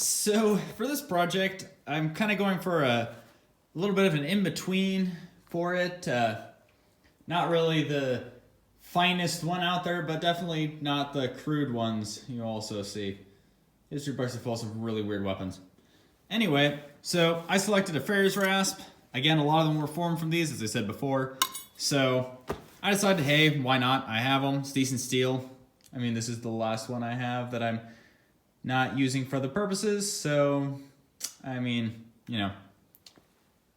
So for this project, I'm kind of going for a little bit of an in-between for it. Not really the finest one out there, but definitely not the crude ones you also see. History books are full of some really weird weapons. Anyway, so I selected a Ferris rasp. Again, a lot of them were formed from these, as I said before. So I decided, hey, why not? I have them. It's decent steel. I mean, this is the last one I have that I'm not using for other purposes, so, I mean,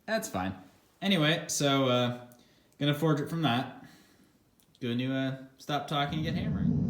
that's fine. Anyway, so, gonna forge it from that. Gonna stop talking and get hammering.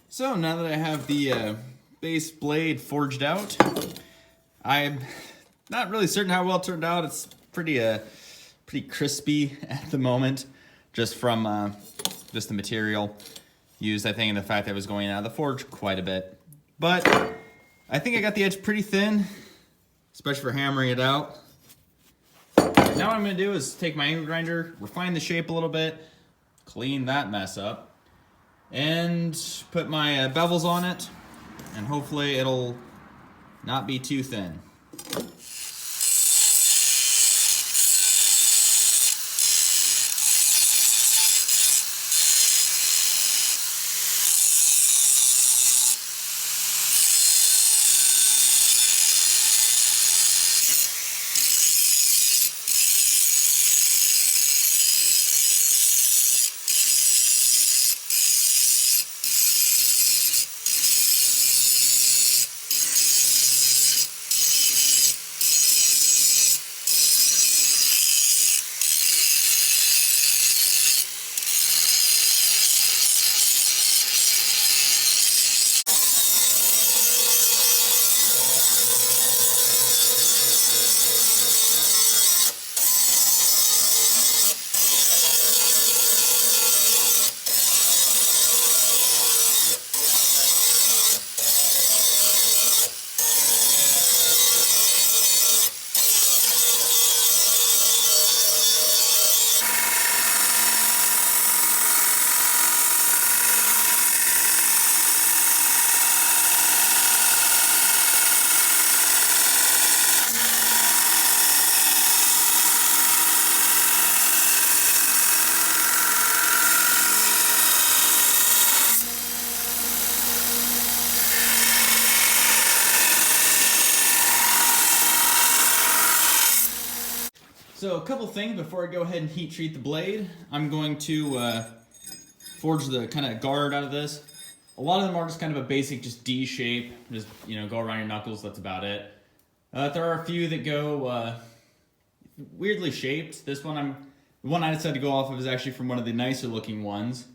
So now that I have the base blade forged out, I'm not really certain how well it turned out. It's pretty crispy at the moment, just from just the material used, I think, and the fact that it was going out of the forge quite a bit. But I think I got the edge pretty thin, especially for hammering it out. Now what I'm going to do is take my angle grinder, refine the shape a little bit, clean that mess up, and put my bevels on it, and hopefully it'll not be too thin. So a couple things before I go ahead and heat treat the blade. I'm going to forge the kind of guard out of this. A lot of them are just kind of a basic, just D shape. Just, go around your knuckles, that's about it. There are a few that go weirdly shaped. The one I decided to go off of is actually from one of the nicer looking ones,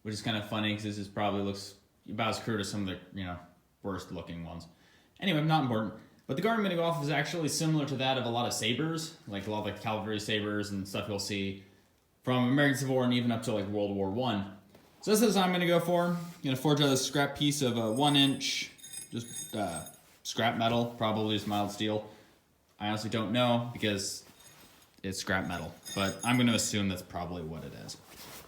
which is kind of funny because this probably looks about as crude as some of the, worst looking ones. Anyway, not important. But the guard I'm going to go off is actually similar to that of a lot of sabers, like a lot of like cavalry sabers and stuff you'll see from American Civil War and even up to like World War I. So this is what I'm going to go for. I'm going to forge out this scrap piece of 1-inch, just scrap metal, probably just mild steel. I honestly don't know because it's scrap metal, but I'm going to assume that's probably what it is.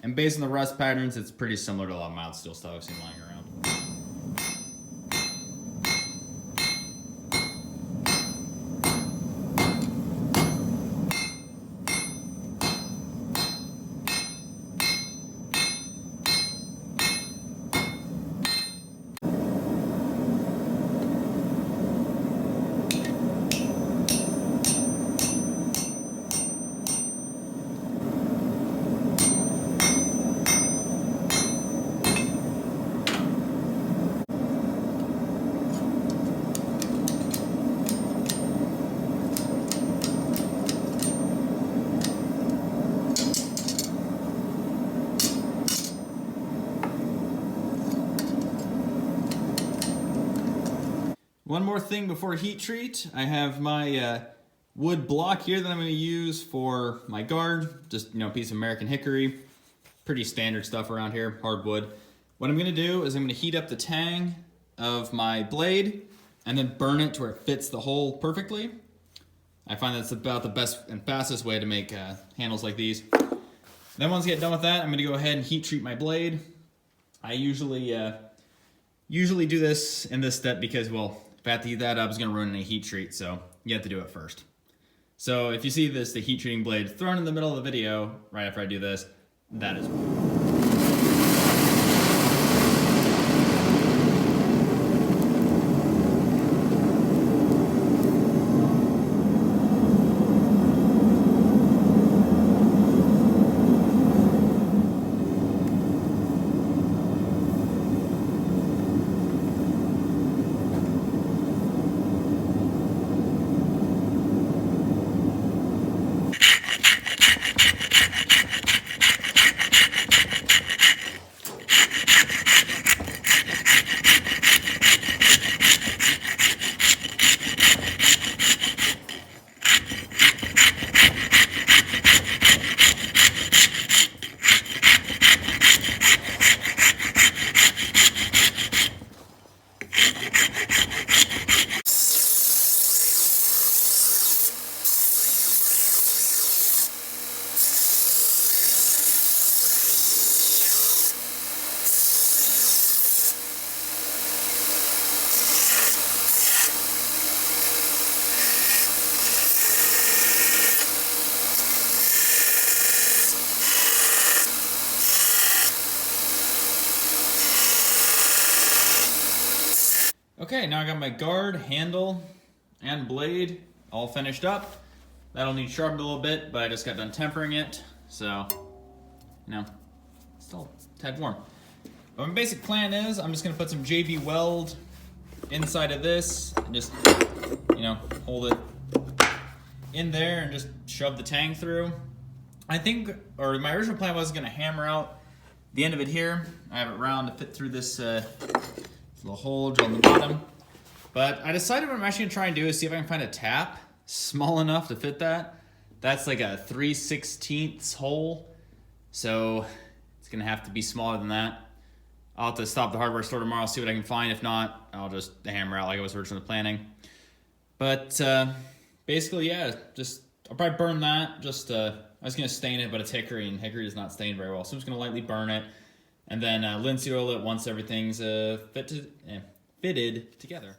And based on the rust patterns, it's pretty similar to a lot of mild steel stuff I've seen lying around. One more thing before heat treat. I have my wood block here that I'm going to use for my guard. Just, a piece of American hickory. Pretty standard stuff around here, hardwood. What I'm going to do is I'm going to heat up the tang of my blade and then burn it to where it fits the hole perfectly. I find that's about the best and fastest way to make handles like these. Then once I get done with that, I'm going to go ahead and heat treat my blade. I usually do this in this step because, well, if I have to heat that up, it's going to ruin a heat treat, so you have to do it first. So if you see the heat treating blade thrown in the middle of the video right after I do this, that is why. Okay, now I got my guard, handle, and blade all finished up. That'll need sharpened a little bit, but I just got done tempering it, so, still a tad warm. But my basic plan is I'm just gonna put some JB Weld inside of this and just, hold it in there and just shove the tang through. My original plan was gonna hammer out the end of it here. I have it round to fit through this little hole on the bottom. But I decided what I'm actually gonna try and do is see if I can find a tap small enough to fit that. That's like a 3/16 hole. So it's gonna have to be smaller than that. I'll have to stop the hardware store tomorrow, see what I can find. If not, I'll just hammer out like I was originally planning. But basically, yeah, I'll probably burn that. I was gonna stain it, but it's hickory, and hickory does not stain very well. So I'm just gonna lightly burn it, and then linseed oil it once everything's fitted together.